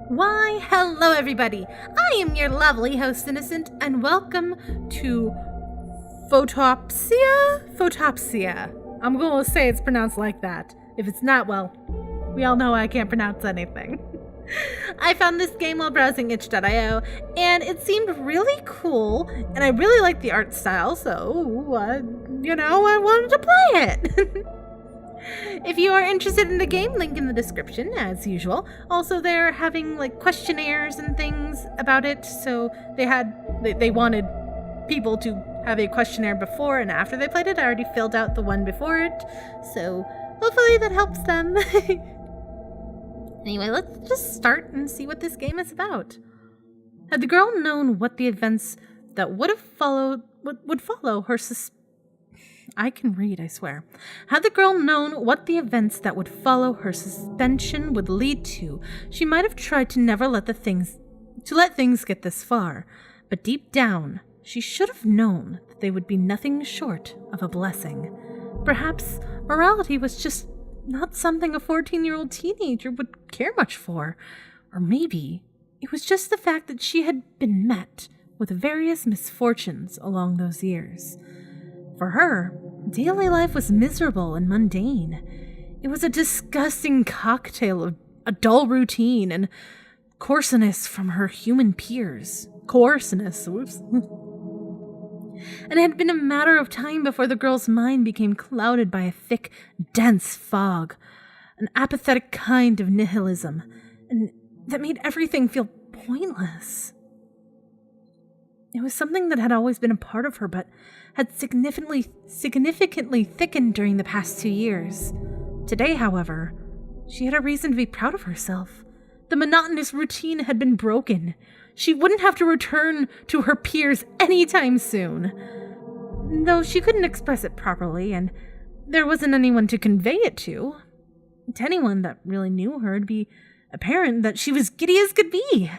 Why, hello everybody! I am your lovely host, Innocent, and welcome to Photopsia? Photopsia. I'm going to say it's pronounced like that. If it's not, well, we all know I can't pronounce anything. I found this game while browsing itch.io, and it seemed really cool, and I really liked the art style, so, I wanted to play it. If you are interested in the game, link in the description, as usual. Also, they're having, questionnaires and things about it, so they wanted people to have a questionnaire before and after they played it. I already filled out the one before it, so hopefully that helps them. Anyway, let's just start and see what this game is about. Had the girl known what the events that would follow her I can read, I swear. Had the girl known what the events that would follow her suspension would lead to, she might have tried to never let things get this far. But deep down, she should have known that they would be nothing short of a blessing. Perhaps morality was just not something a 14-year-old teenager would care much for. Or maybe it was just the fact that she had been met with various misfortunes along those years. For her, daily life was miserable and mundane. It was a disgusting cocktail of a dull routine and coarseness from her human peers. Coarseness, whoops. And it had been a matter of time before the girl's mind became clouded by a thick, dense fog, an apathetic kind of nihilism, and that made everything feel pointless. It was something that had always been a part of her, but had significantly thickened during the past 2 years. Today, however, she had a reason to be proud of herself. The monotonous routine had been broken. She wouldn't have to return to her peers anytime soon. Though she couldn't express it properly, and there wasn't anyone to convey it to. To anyone that really knew her, it'd be apparent that she was giddy as could be.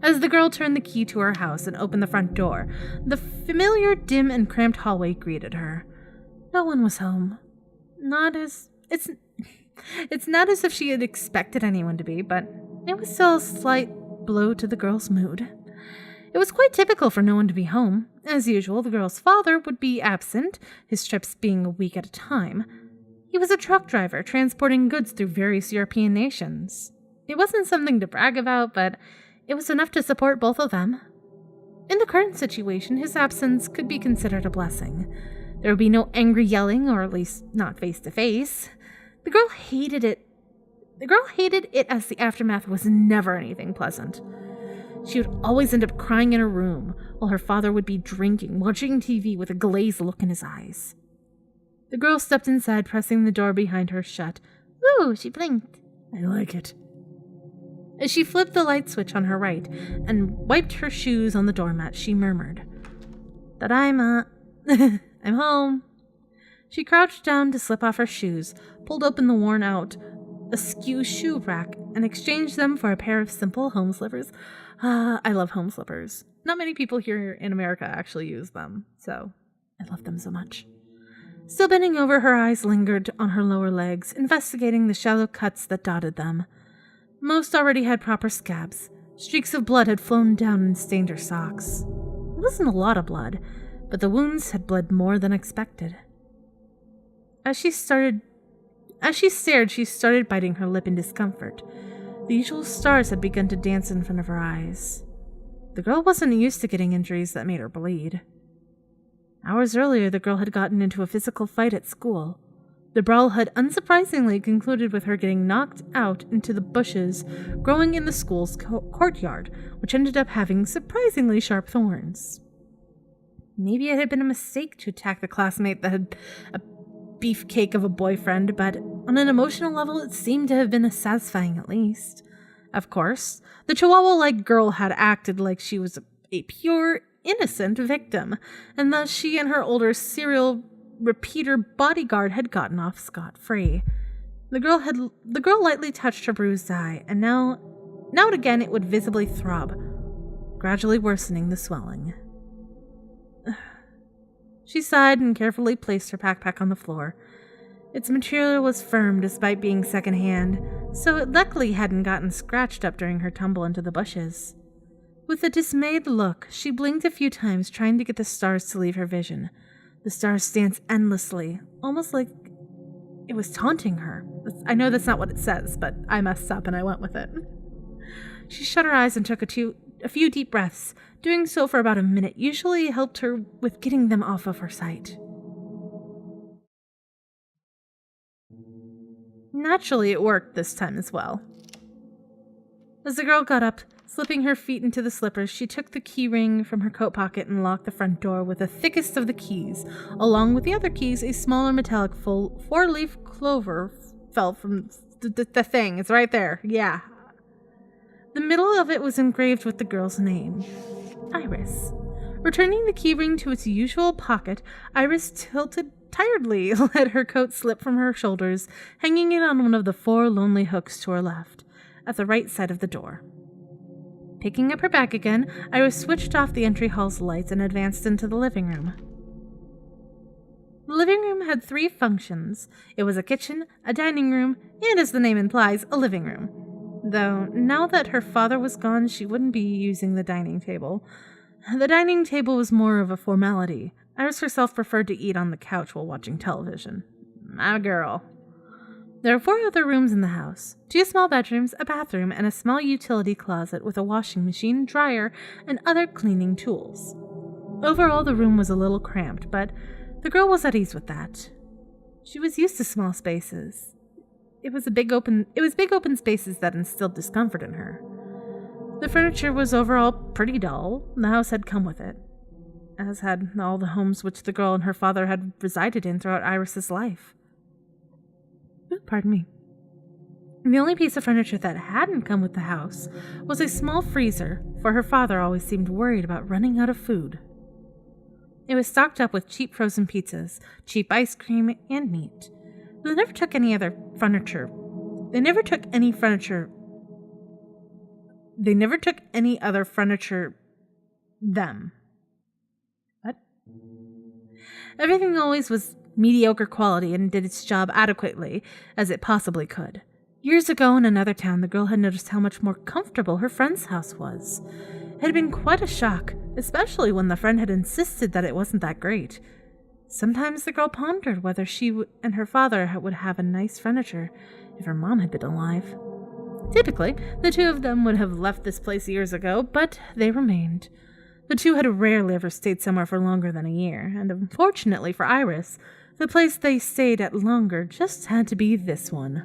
As the girl turned the key to her house and opened the front door, the familiar dim and cramped hallway greeted her. No one was home. It's not as if she had expected anyone to be, but it was still a slight blow to the girl's mood. It was quite typical for no one to be home. As usual, the girl's father would be absent, his trips being a week at a time. He was a truck driver, transporting goods through various European nations. It wasn't something to brag about, but it was enough to support both of them. In the current situation, his absence could be considered a blessing. There would be no angry yelling, or at least not face to face. The girl hated it as the aftermath was never anything pleasant. She would always end up crying in her room, while her father would be drinking, watching TV with a glazed look in his eyes. The girl stepped inside, pressing the door behind her shut. Ooh, she blinked. I like it. As she flipped the light switch on her right and wiped her shoes on the doormat, she murmured, "Tadaima, I'm home." She crouched down to slip off her shoes, pulled open the worn-out, askew shoe rack, and exchanged them for a pair of simple home slippers. I love home slippers. Not many people here in America actually use them, so I love them so much. Still bending over, her eyes lingered on her lower legs, investigating the shallow cuts that dotted them. Most already had proper scabs. Streaks of blood had flown down and stained her socks. It wasn't a lot of blood, but the wounds had bled more than expected. As she stared, she started biting her lip in discomfort. The usual stars had begun to dance in front of her eyes. The girl wasn't used to getting injuries that made her bleed. Hours earlier, the girl had gotten into a physical fight at school. The brawl had unsurprisingly concluded with her getting knocked out into the bushes growing in the school's courtyard, which ended up having surprisingly sharp thorns. Maybe it had been a mistake to attack the classmate that had a beefcake of a boyfriend, but on an emotional level it seemed to have been satisfying at least. Of course, the chihuahua-like girl had acted like she was a pure, innocent victim, and thus she and her older serial repeater bodyguard had gotten off scot-free. The girl lightly touched her bruised eye, and now and again it would visibly throb, gradually worsening the swelling. She sighed and carefully placed her backpack on the floor. Its material was firm despite being secondhand, so it luckily hadn't gotten scratched up during her tumble into the bushes. With a dismayed look, she blinked a few times, trying to get the stars to leave her vision. The stars danced endlessly, almost like it was taunting her. I know that's not what it says, but I messed up and I went with it. She shut her eyes and took a few deep breaths. Doing so for about a minute usually helped her with getting them off of her sight. Naturally, it worked this time as well. As the girl got up, slipping her feet into the slippers, she took the key ring from her coat pocket and locked the front door with the thickest of the keys. Along with the other keys, a smaller metallic four-leaf clover fell from the thing. It's right there. Yeah. The middle of it was engraved with the girl's name, Iris. Returning the key ring to its usual pocket, Iris tiredly let her coat slip from her shoulders, hanging it on one of the 4 lonely hooks to her left, at the right side of the door. Picking up her bag again, Iris switched off the entry hall's lights and advanced into the living room. The living room had 3 functions. It was a kitchen, a dining room, and, as the name implies, a living room. Though, now that her father was gone, she wouldn't be using the dining table. The dining table was more of a formality. Iris herself preferred to eat on the couch while watching television. My girl. There are 4 other rooms in the house. 2 small bedrooms, a bathroom, and a small utility closet with a washing machine, dryer, and other cleaning tools. Overall, the room was a little cramped, but the girl was at ease with that. She was used to small spaces. It was big open spaces that instilled discomfort in her. The furniture was overall pretty dull. The house had come with it, as had all the homes which the girl and her father had resided in throughout Iris's life. Pardon me. The only piece of furniture that hadn't come with the house was a small freezer, for her father always seemed worried about running out of food. It was stocked up with cheap frozen pizzas, cheap ice cream, and meat. They never took any other furniture. They never took any other furniture. Them. What? Everything always was mediocre quality and did its job adequately as it possibly could. Years ago in another town, the girl had noticed how much more comfortable her friend's house was. It had been quite a shock, especially when the friend had insisted that it wasn't that great. Sometimes the girl pondered whether she and her father would have a nice furniture if her mom had been alive. Typically, the 2 of them would have left this place years ago, but they remained. The 2 had rarely ever stayed somewhere for longer than a year, and unfortunately for Iris, the place they stayed at longer just had to be this one.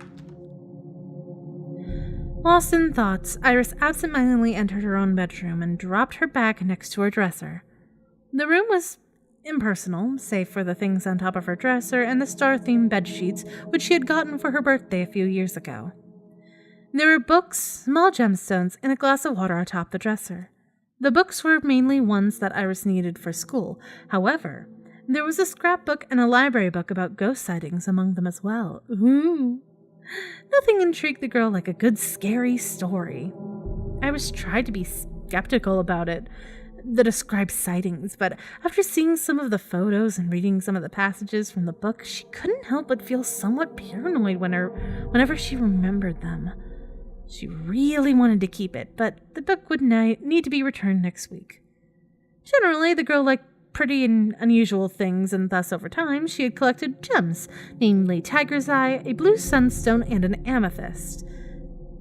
Lost in thoughts, Iris absent-mindedly entered her own bedroom and dropped her bag next to her dresser. The room was impersonal, save for the things on top of her dresser and the star-themed bedsheets which she had gotten for her birthday a few years ago. There were books, small gemstones, and a glass of water atop the dresser. The books were mainly ones that Iris needed for school. However, there was a scrapbook and a library book about ghost sightings among them as well. Ooh. Nothing intrigued the girl like a good scary story. Iris tried to be skeptical about it, the described sightings, but after seeing some of the photos and reading some of the passages from the book, she couldn't help but feel somewhat paranoid whenever she remembered them. She really wanted to keep it, but the book would need to be returned next week. Generally, the girl liked pretty and unusual things, and thus over time she had collected gems, namely tiger's eye, a blue sunstone, and an amethyst.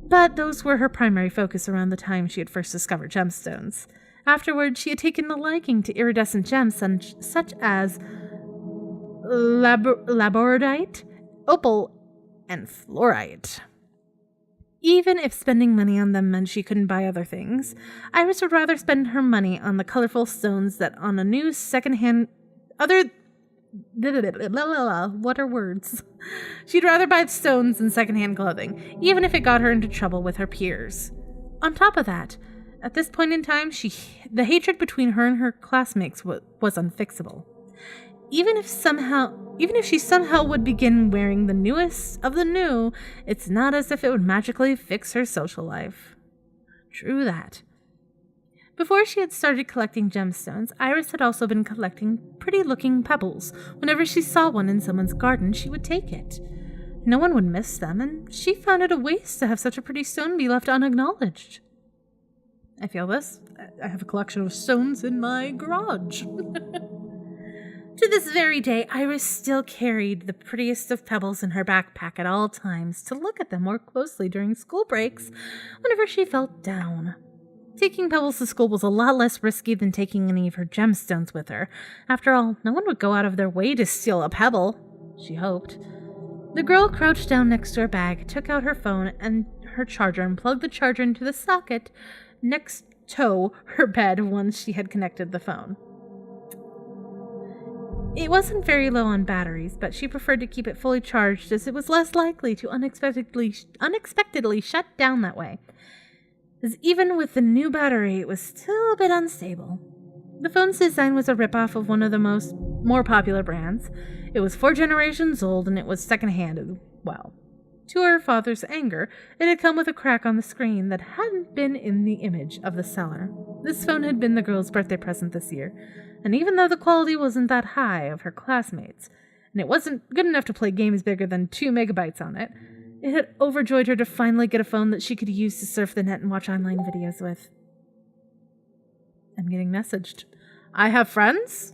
But those were her primary focus around the time she had first discovered gemstones. Afterward, she had taken a liking to iridescent gems such as labradorite, opal, and fluorite. Even if spending money on them meant she couldn't buy other things, Iris would rather spend her money on the colorful stones that on a new secondhand... What are words? She'd rather buy stones than secondhand clothing, even if it got her into trouble with her peers. On top of that, at this point in time, the hatred between her and her classmates was unfixable. Even if she somehow would begin wearing the newest of the new, it's not as if it would magically fix her social life. True that. Before she had started collecting gemstones, Iris had also been collecting pretty-looking pebbles. Whenever she saw one in someone's garden, she would take it. No one would miss them, and she found it a waste to have such a pretty stone be left unacknowledged. I feel this. I have a collection of stones in my garage. To this very day, Iris still carried the prettiest of pebbles in her backpack at all times to look at them more closely during school breaks whenever she felt down. Taking pebbles to school was a lot less risky than taking any of her gemstones with her. After all, no one would go out of their way to steal a pebble, she hoped. The girl crouched down next to her bag, took out her phone and her charger and plugged the charger into the socket next to her bed once she had connected the phone. It wasn't very low on batteries, but she preferred to keep it fully charged as it was less likely to unexpectedly shut down that way. As even with the new battery, it was still a bit unstable. The phone's design was a ripoff of one of the more popular brands. It was 4 generations old, and it was secondhand as well. To her father's anger, it had come with a crack on the screen that hadn't been in the image of the seller. This phone had been the girl's birthday present this year, and even though the quality wasn't that high of her classmates, and it wasn't good enough to play games bigger than 2 megabytes on it, it had overjoyed her to finally get a phone that she could use to surf the net and watch online videos with. I'm getting messaged. I have friends?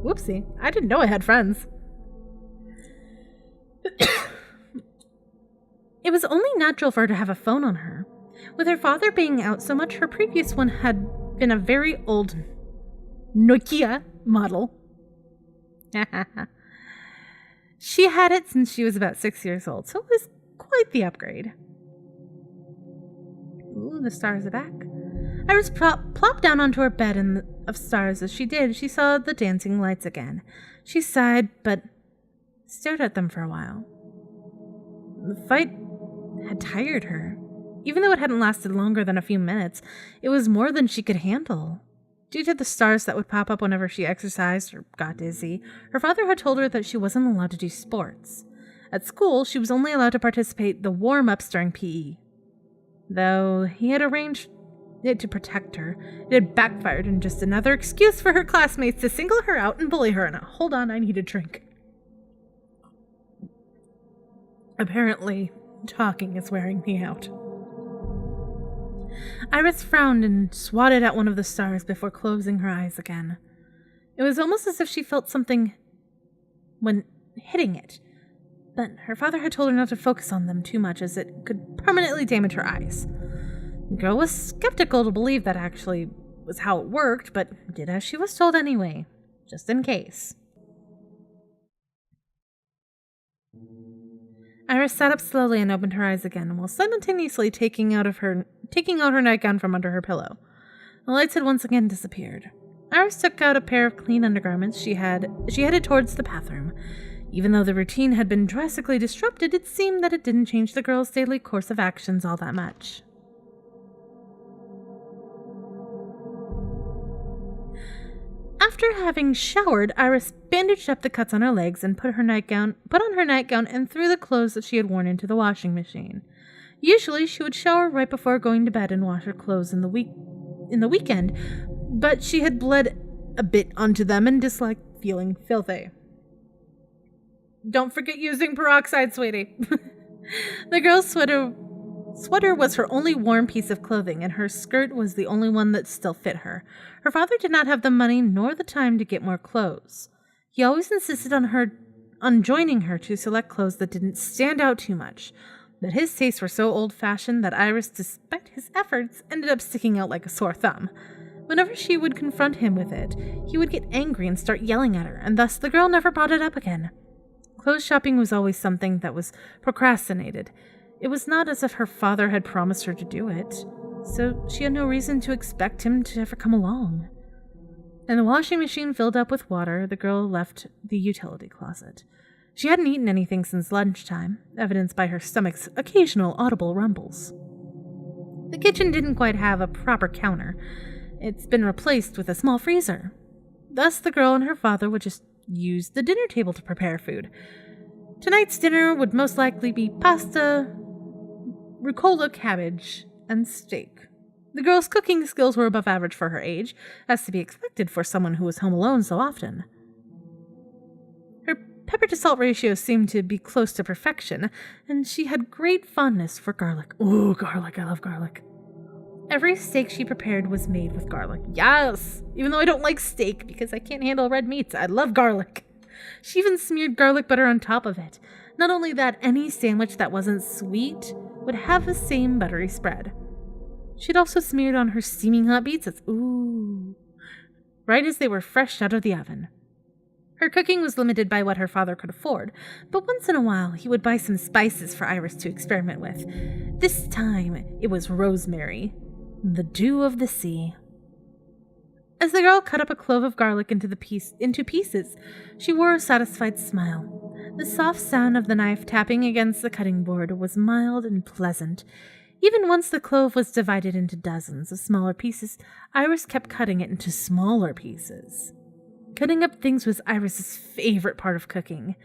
Whoopsie. I didn't know I had friends. It was only natural for her to have a phone on her. With her father being out so much, her previous one had been a very old Nokia model. She had it since she was about 6 years old, so it was quite the upgrade. Ooh, the stars are back. Iris plopped down onto her bed of stars. As she did, she saw the dancing lights again. She sighed, but stared at them for a while. The fight had tired her. Even though it hadn't lasted longer than a few minutes, it was more than she could handle. Due to the stars that would pop up whenever she exercised or got dizzy, her father had told her that she wasn't allowed to do sports. At school, she was only allowed to participate the warm-ups during PE. Though he had arranged it to protect her, it had backfired in just another excuse for her classmates to single her out and bully her. And hold on, I need a drink. Apparently, talking is wearing me out. Iris frowned and swatted at one of the stars before closing her eyes again. It was almost as if she felt something when hitting it, but her father had told her not to focus on them too much as it could permanently damage her eyes. The girl was skeptical to believe that actually was how it worked, but did as she was told anyway, just in case. Iris sat up slowly and opened her eyes again, while simultaneously taking out her nightgown from under her pillow. The lights had once again disappeared. Iris took out a pair of clean undergarments. She headed towards the bathroom. Even though the routine had been drastically disrupted, it seemed that it didn't change the girl's daily course of actions all that much. After having showered, Iris bandaged up the cuts on her legs and put on her nightgown and threw the clothes that she had worn into the washing machine. Usually, she would shower right before going to bed and wash her clothes in the weekend, but she had bled a bit onto them and disliked feeling filthy. Don't forget using peroxide, sweetie. The girl's sweater was her only warm piece of clothing, and her skirt was the only one that still fit her. Her father did not have the money nor the time to get more clothes. He always insisted on joining her to select clothes that didn't stand out too much, but his tastes were so old-fashioned that Iris, despite his efforts, ended up sticking out like a sore thumb. Whenever she would confront him with it, he would get angry and start yelling at her, and thus the girl never brought it up again. Clothes shopping was always something that was procrastinated. It was not as if her father had promised her to do it, so she had no reason to expect him to ever come along. And the washing machine filled up with water, the girl left the utility closet. She hadn't eaten anything since lunchtime, evidenced by her stomach's occasional audible rumbles. The kitchen didn't quite have a proper counter. It's been replaced with a small freezer. Thus, the girl and her father would just use the dinner table to prepare food. Tonight's dinner would most likely be pasta, rucola cabbage, and steak. The girl's cooking skills were above average for her age, as to be expected for someone who was home alone so often. Her pepper to salt ratio seemed to be close to perfection, and she had great fondness for garlic. Ooh, garlic, I love garlic. Every steak she prepared was made with garlic. Yes! Even though I don't like steak because I can't handle red meats, I love garlic. She even smeared garlic butter on top of it. Not only that, any sandwich that wasn't sweet would have the same buttery spread. She'd also smeared on her steaming hot pizzas. Ooh. Right as they were fresh out of the oven. Her cooking was limited by what her father could afford, but once in a while he would buy some spices for Iris to experiment with. This time it was rosemary, the dew of the sea. As the girl cut up a clove of garlic into pieces, she wore a satisfied smile. The soft sound of the knife tapping against the cutting board was mild and pleasant. Even once the clove was divided into dozens of smaller pieces, Iris kept cutting it into smaller pieces. Cutting up things was Iris's favorite part of cooking.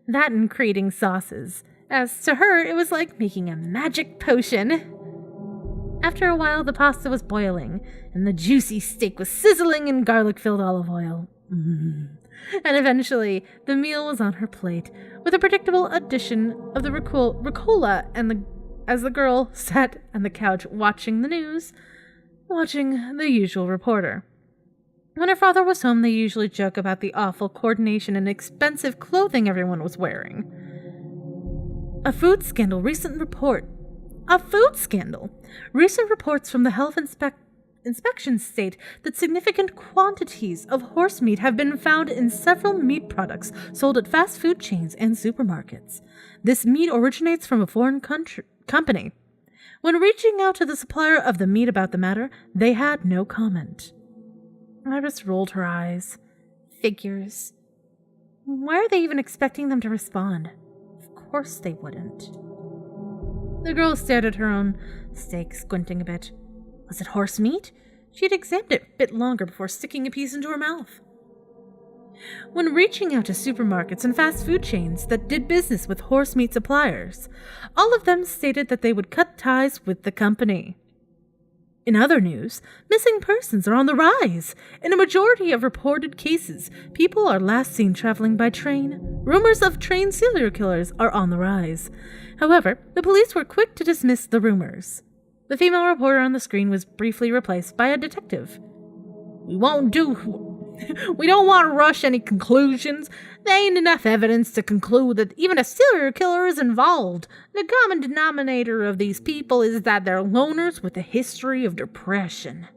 That and creating sauces. As to her, it was like making a magic potion. After a while, the pasta was boiling, and the juicy steak was sizzling in garlic-filled olive oil. And eventually, the meal was on her plate, with a predictable addition of the ricotta as the girl sat on the couch watching the news, watching the usual reporter. When her father was home, they usually joke about the awful coordination and expensive clothing everyone was wearing. A food scandal. Recent reports from the health inspection state that significant quantities of horse meat have been found in several meat products sold at fast food chains and supermarkets. This meat originates from a foreign company. When reaching out to the supplier of the meat about the matter, they had no comment. Iris rolled her eyes. Figures. Why are they even expecting them to respond? Of course they wouldn't. The girl stared at her own steak, squinting a bit. Was it horse meat? She had examined it a bit longer before sticking a piece into her mouth. When reaching out to supermarkets and fast food chains that did business with horse meat suppliers, all of them stated that they would cut ties with the company. In other news, missing persons are on the rise. In a majority of reported cases, people are last seen traveling by train. Rumors of train serial killers are on the rise. However, the police were quick to dismiss the rumors. The female reporter on the screen was briefly replaced by a detective. We don't want to rush any conclusions. There ain't enough evidence to conclude that even a serial killer is involved. The common denominator of these people is that they're loners with a history of depression.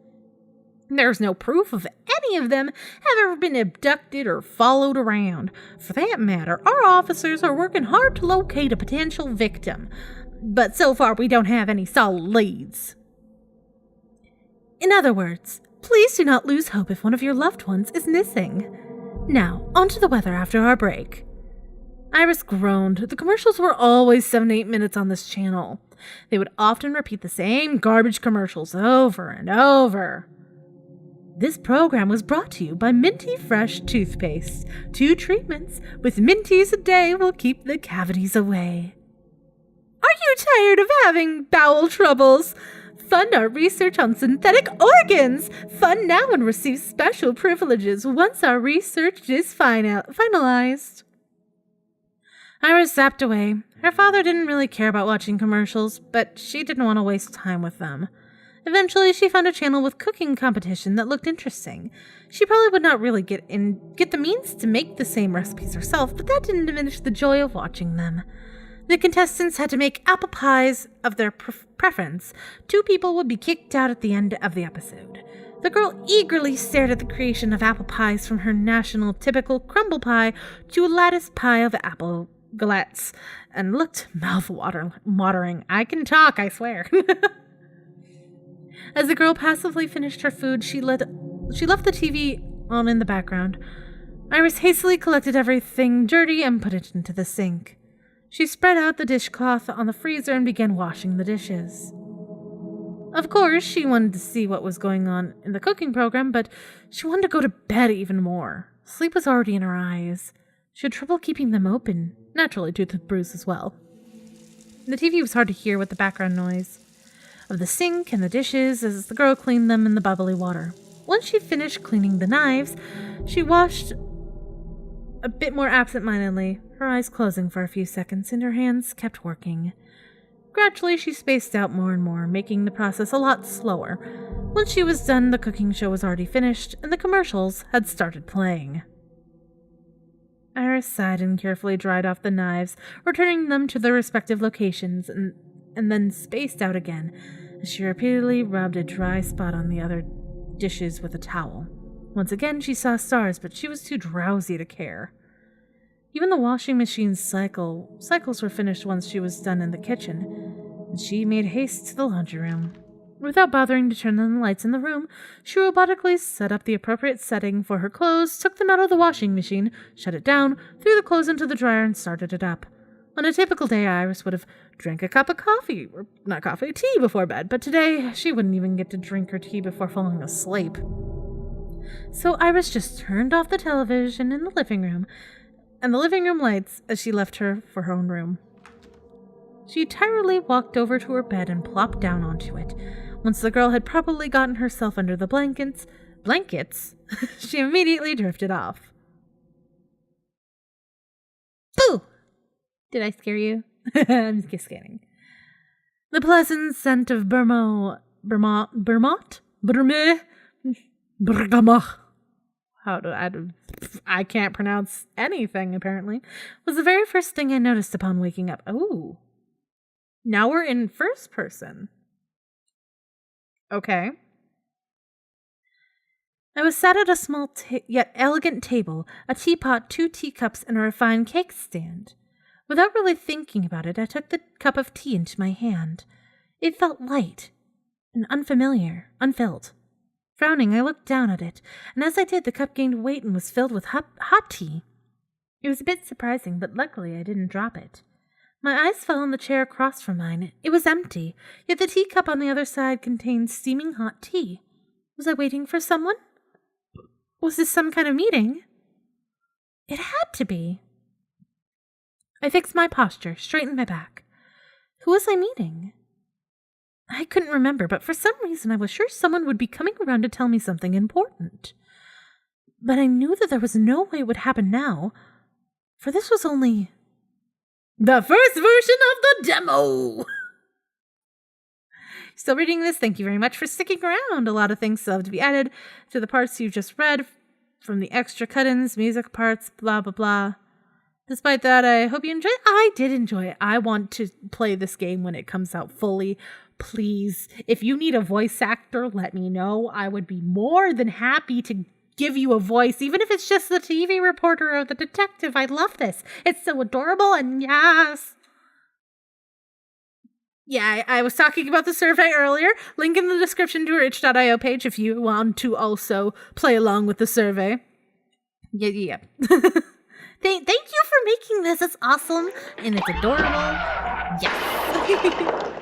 There's no proof of any of them have ever been abducted or followed around. For that matter, our officers are working hard to locate a potential victim. But so far, we don't have any solid leads. In other words, please do not lose hope if one of your loved ones is missing. Now, on to the weather after our break. Iris groaned. The commercials were always 7 to 8 minutes on this channel. They would often repeat the same garbage commercials over and over. This program was brought to you by Minty Fresh Toothpaste. 2 treatments with Minties a day will keep the cavities away. Are you tired of having bowel troubles? Fund our research on synthetic organs! Fund now and receive special privileges once our research is finalized. Iris zapped away. Her father didn't really care about watching commercials, but she didn't want to waste time with them. Eventually, she found a channel with cooking competition that looked interesting. She probably would not really get the means to make the same recipes herself, but that didn't diminish the joy of watching them. The contestants had to make apple pies of their preference. 2 people would be kicked out at the end of the episode. The girl eagerly stared at the creation of apple pies, from her national typical crumble pie to a lattice pie of apple galettes, and looked mouth-watering. I can talk, I swear. As the girl passively finished her food, she left the TV on in the background. Iris hastily collected everything dirty and put it into the sink. She spread out the dishcloth on the freezer and began washing the dishes. Of course, she wanted to see what was going on in the cooking program, but she wanted to go to bed even more. Sleep was already in her eyes. She had trouble keeping them open, naturally due to the bruise as well. The TV was hard to hear with the background noise. of the sink and the dishes as the girl cleaned them in the bubbly water. Once she finished cleaning the knives, she washed a bit more absent-mindedly, her eyes closing for a few seconds and her hands kept working. Gradually, she spaced out more and more, making the process a lot slower. Once she was done, the cooking show was already finished, and the commercials had started playing. Iris sighed and carefully dried off the knives, returning them to their respective locations, and then spaced out again, as she repeatedly rubbed a dry spot on the other dishes with a towel. Once again, she saw stars, but she was too drowsy to care. Even the washing machine's cycles were finished once she was done in the kitchen, and she made haste to the laundry room. Without bothering to turn on the lights in the room, she robotically set up the appropriate setting for her clothes, took them out of the washing machine, shut it down, threw the clothes into the dryer, and started it up. On a typical day, Iris would have drank a cup of tea before bed, but today she wouldn't even get to drink her tea before falling asleep. So Iris just turned off the television in the living room and the living room lights as she left her for her own room. She tiredly walked over to her bed and plopped down onto it. Once the girl had probably gotten herself under the blankets, she immediately drifted off. Boo! Did I scare you? I'm just kidding. The pleasant scent of bergamot? I can't pronounce anything, apparently, was the very first thing I noticed upon waking up. Ooh. Now we're in first person. Okay. I was sat at a small yet elegant table, a teapot, 2 teacups, and a refined cake stand. Without really thinking about it, I took the cup of tea into my hand. It felt light and unfamiliar, unfilled. Frowning, I looked down at it, and as I did, the cup gained weight and was filled with hot tea. It was a bit surprising, but luckily I didn't drop it. My eyes fell on the chair across from mine. It was empty, yet the teacup on the other side contained steaming hot tea. Was I waiting for someone? Was this some kind of meeting? It had to be. I fixed my posture, straightened my back. Who was I meeting? I couldn't remember, but for some reason I was sure someone would be coming around to tell me something important. But I knew that there was no way it would happen now, for this was only the first version of the demo. Still reading this, thank you very much for sticking around. A lot of things still have to be added to the parts you just read, from the extra cut-ins, music parts, blah, blah, blah. Despite that, I hope you enjoyed it. I did enjoy it. I want to play this game when it comes out fully. Please, if you need a voice actor, let me know. I would be more than happy to give you a voice, even if it's just the TV reporter or the detective. I love this. It's so adorable, and yes. Yeah, I was talking about the survey earlier. Link in the description to our itch.io page if you want to also play along with the survey. Yeah. Thank you for making this. It's awesome, and it's adorable. Yes.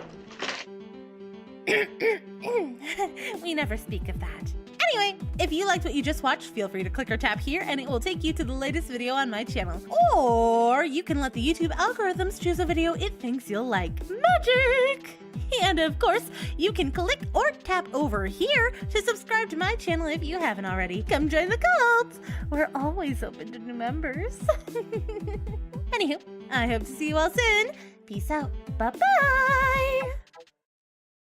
We never speak of that. Anyway, if you liked what you just watched, feel free to click or tap here and it will take you to the latest video on my channel. Or you can let the YouTube algorithms choose a video it thinks you'll like. Magic! And of course, you can click or tap over here to subscribe to my channel if you haven't already. Come join the cult! We're always open to new members. Anywho, I hope to see you all soon. Peace out. Bye-bye!